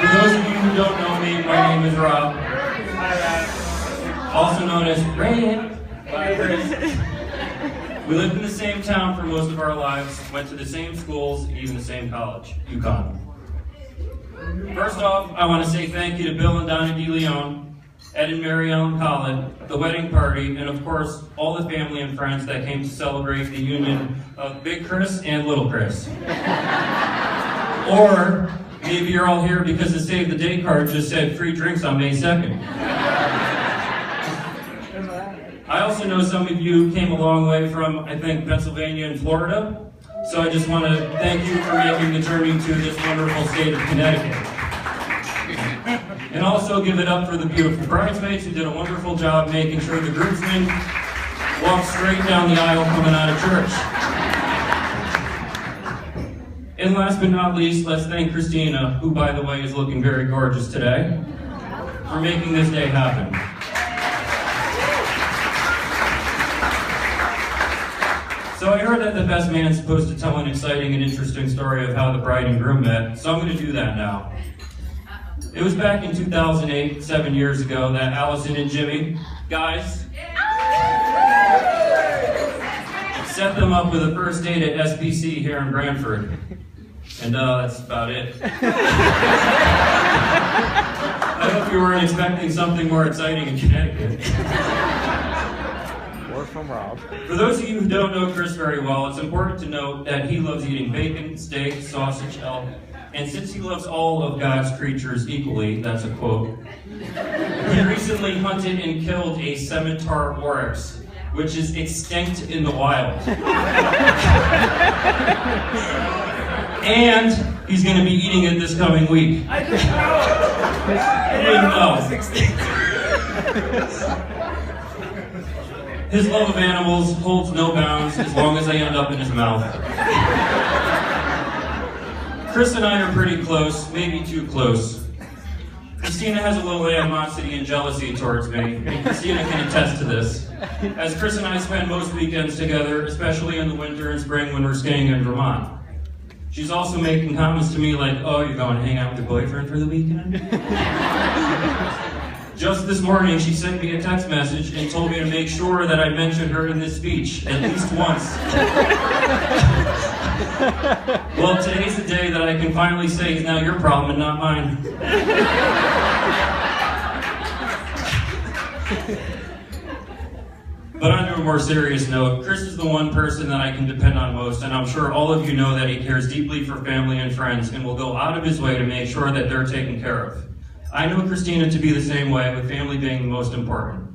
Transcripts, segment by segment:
For those of you who don't know me, my name is Rob, also known as Ray. Bye, Chris. We lived in the same town for most of our lives, went to the same schools, even the same college, UConn. First off, I want to say thank you to Bill and Donna DeLeon, Ed and Mary Ellen Collett, the wedding party, and of course, all the family and friends that came to celebrate the union of Big Chris and Little Chris. Or maybe you're all here because the Save the Day card just said free drinks on May 2nd. I also know some of you came a long way from, I think, Pennsylvania and Florida. So I just want to thank you for making the journey to this wonderful state of Connecticut. And also give it up for the beautiful bridesmaids who did a wonderful job making sure the groomsmen walked straight down the aisle coming out of church. And last but not least, let's thank Christina, who by the way is looking very gorgeous today, for making this day happen. So I heard that the best man is supposed to tell an exciting and interesting story of how the bride and groom met, so I'm going to do that now. It was back in 2008, 7 years ago, that Allison and Jimmy, guys, set them up with a first date at SBC here in Branford. And that's about it. I hope you weren't expecting something more exciting in Connecticut. From Rob. For those of you who don't know Chris very well, it's important to note that he loves eating bacon, steak, sausage, elk, and since he loves all of God's creatures equally, that's a quote, he recently hunted and killed a scimitar oryx, which is extinct in the wild. And he's going to be eating it this coming week. I didn't know. You didn't know. His love of animals holds no bounds as long as they end up in his mouth. Chris and I are pretty close, maybe too close. Christina has a little animosity and jealousy towards me, and Christina can attest to this, as Chris and I spend most weekends together, especially in the winter and spring when we're staying in Vermont. She's also making comments to me like, oh, you're going to hang out with your boyfriend for the weekend? Just this morning, she sent me a text message and told me to make sure that I mentioned her in this speech, at least once. Well, today's the day that I can finally say it's now your problem and not mine. But on to a more serious note, Chris is the one person that I can depend on most, and I'm sure all of you know that he cares deeply for family and friends and will go out of his way to make sure that they're taken care of. I know Christina to be the same way, with family being the most important.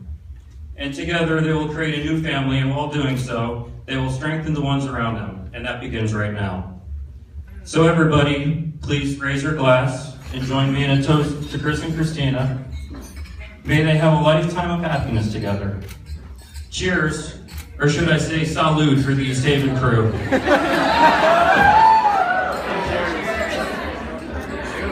And together they will create a new family, and while doing so, they will strengthen the ones around them, and that begins right now. So everybody, please raise your glass and join me in a toast to Chris and Christina. May they have a lifetime of happiness together. Cheers, or should I say salud for the East Haven crew.